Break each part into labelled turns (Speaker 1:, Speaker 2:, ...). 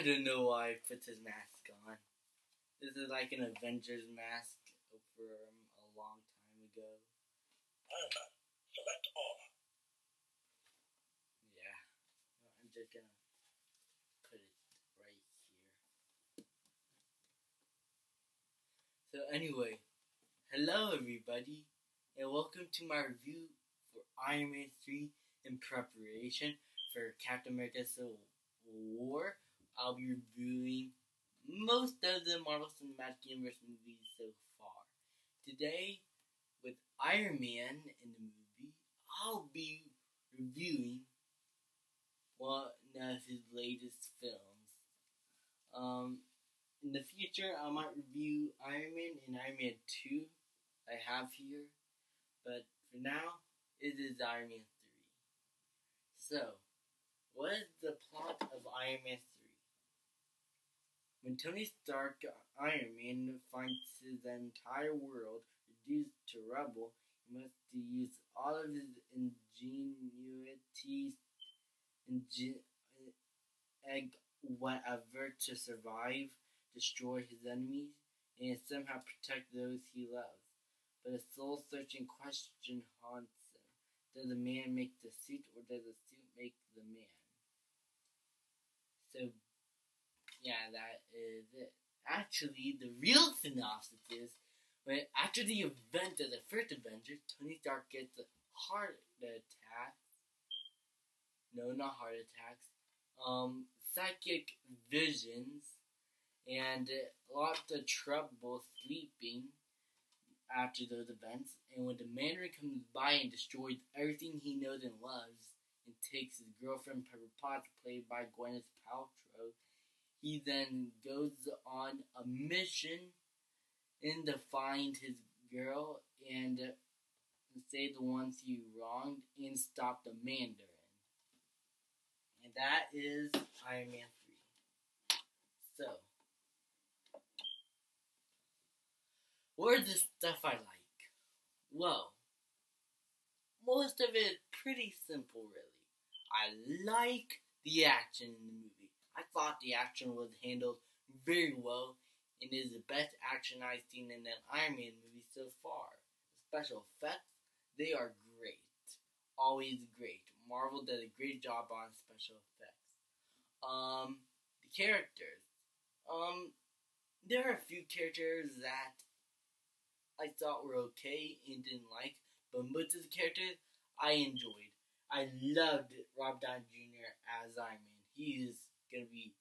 Speaker 1: I don't know why I put his mask on. This is like an Avengers mask from a long time ago.
Speaker 2: Iron Man, select all.
Speaker 1: Yeah. I'm just gonna put it right here. So anyway, hello everybody, and welcome to my review for Iron Man 3 in preparation for Captain America Civil War. I'll be reviewing most of the Marvel Cinematic Universe movies so far. Today, with Iron Man in the movie, I'll be reviewing one of his latest films. In the future, I might review Iron Man and Iron Man 2 I have here, but for now, it is Iron Man 3. So, what is the plot of Iron Man 3? When Tony Stark, Iron Man, finds his entire world reduced to rubble, he must use all of his ingenuity, whatever, to survive, destroy his enemies, and somehow protect those he loves. But a soul-searching question haunts him. Does the man make the suit, or does the suit make the man? So, yeah, that is it. Actually, the real synopsis is, after the event of the first Avengers, Tony Stark gets a heart attack. No, not heart attacks. Psychic visions, and lots of trouble sleeping after those events. And when the Mandarin comes by and destroys everything he knows and loves, and takes his girlfriend Pepper Potts, played by Gwyneth Paltrow, he then goes on a mission to find his girl and save the ones he wronged and stop the Mandarin. And that is Iron Man 3. So, what is the stuff I like? Well, most of it is pretty simple, really. I like the action in the movie. I thought the action was handled very well, and is the best action I've seen in an Iron Man movie so far. The special effects, they are great. Always great. Marvel did a great job on special effects. The characters. There are a few characters that I thought were okay and didn't like, but most of the characters I enjoyed. I loved Rob Downey Jr. as Iron Man. He is going to be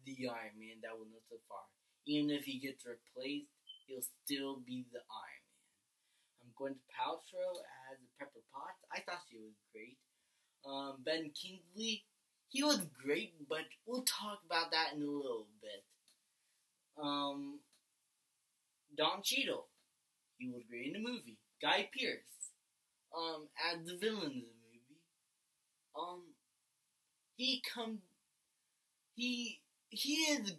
Speaker 1: the Iron Man that we'll know so far. Even if he gets replaced, he'll still be the Iron Man. I'm going to Paltrow as Pepper Potts. I thought she was great. Ben Kingsley, he was great, but we'll talk about that in a little bit. Don Cheadle, he was great in the movie. Guy Pearce, as the villain in the movie. He is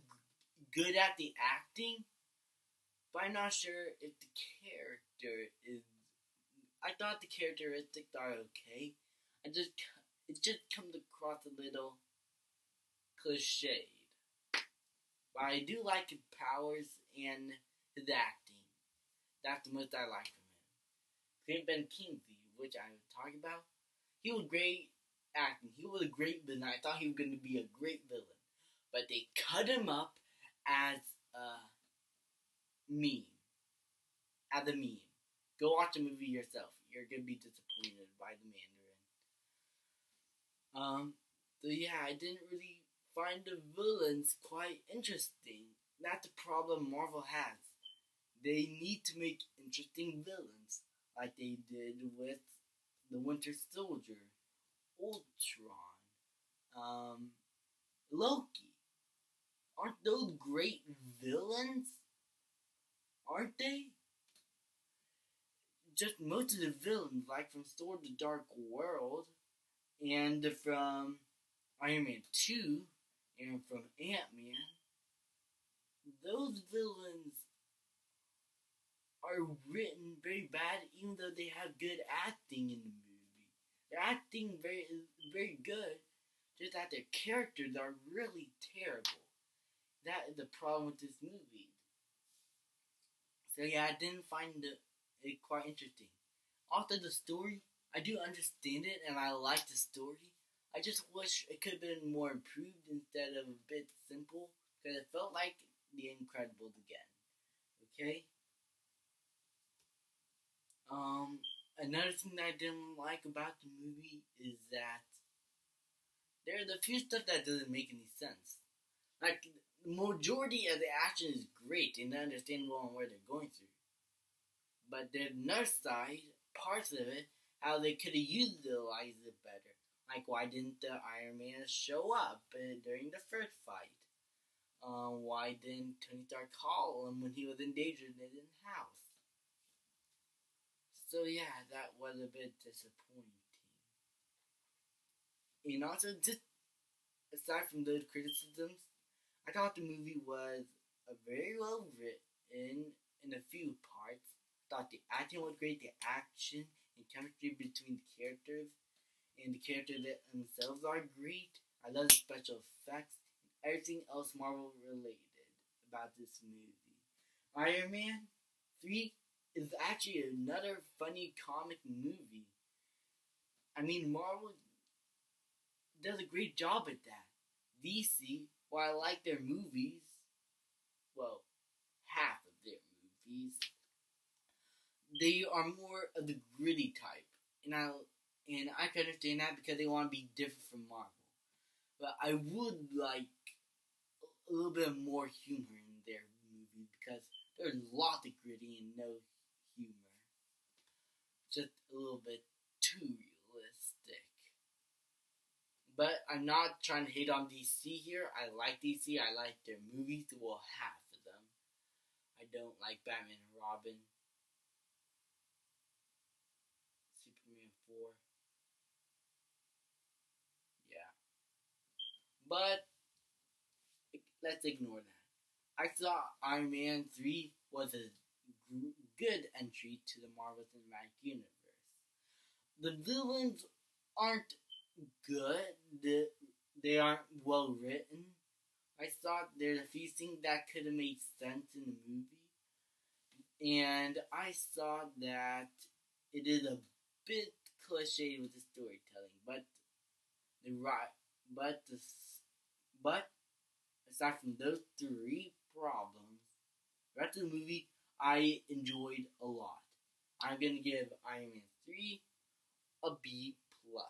Speaker 1: good at the acting, but I'm not sure if the character is. I thought the characteristics are okay. It just comes across a little cliched. But I do like his powers and his acting. That's the most I like from him. Ben Kingsley, which I was talking about, he was great acting. He was a great villain. I thought he was going to be a great villain. But they cut him up as a meme. Go watch the movie yourself. You're going to be disappointed by the Mandarin. So yeah, I didn't really find the villains quite interesting. That's the problem Marvel has. They need to make interesting villains, like they did with the Winter Soldier, Ultron, Loki. Aren't those great villains? Aren't they? Just most of the villains, like from Thor: The Dark World, and from Iron Man 2, and from Ant-Man, those villains are written very bad, even though they have good acting in the movie. Their acting is very good, just that their characters are really terrible. that is the problem with this movie. So yeah, I didn't find it quite interesting. Also, the story, I do understand it, and I like the story. I just wish it could have been more improved instead of a bit simple, because it felt like The Incredibles again. Okay? Another thing that I didn't like about the movie is that there are the few stuff that doesn't make any sense. Like, the majority of the action is great and understandable on where they're going through. But the nurse side, parts of it, how they could have utilized it better. Like, why didn't the Iron Man show up during the first fight? Why didn't Tony Stark call him when he was in danger in his house? So yeah, that was a bit disappointing. And also, just aside from those criticisms, I thought the movie was very well written in a few parts. I thought the acting was great, the action and chemistry between the characters and the characters themselves are great. I love the special effects and everything else Marvel related about this movie. Iron Man 3 is actually another funny comic movie. I mean, Marvel does a great job at that. DC, while I like their movies, well, half of their movies, they are more of the gritty type, and I can understand that because they want to be different from Marvel. But I would like a little bit more humor in their movies because there's lots of gritty and no humor, just a little bit too realistic. But I'm not trying to hate on DC here. I like DC. I like their movies. Well, half of them. I don't like Batman and Robin. Superman 4. Yeah. But let's ignore that. I thought Iron Man 3 was a good entry to the Marvel Cinematic Universe. The villains aren't good. They aren't well written. I thought there's a few things that could have made sense in the movie. And I thought that it is a bit cliche with the storytelling, but but aside from those three problems, the rest of the movie I enjoyed a lot. I'm gonna give Iron Man 3 a B plus.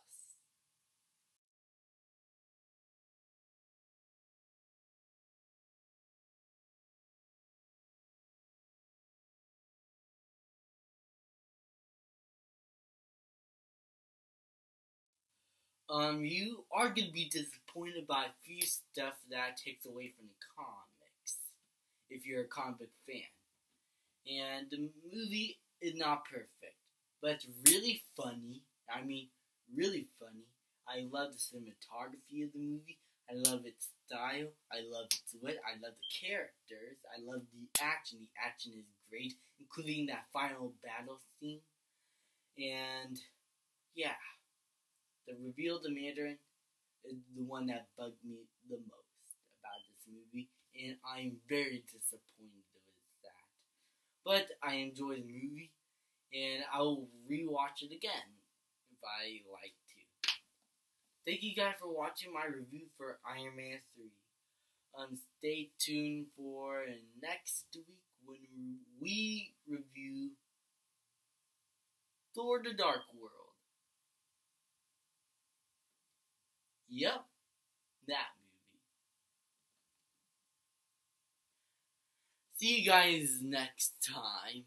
Speaker 1: You are gonna be disappointed by a few stuff that takes away from the comics if you're a comic book fan. And the movie is not perfect, but it's really funny. I mean, really funny. I love the cinematography of the movie. I love its style. I love its wit. I love the characters. I love the action. The action is great, including that final battle scene. And yeah, the reveal of the Mandarin is the one that bugged me the most about this movie, and I'm very disappointed with that. But I enjoy the movie, and I will rewatch it again if I like to. Thank you guys for watching my review for Iron Man 3. Stay tuned for next week when we review Thor: The Dark World. Yep, that movie. See you guys next time.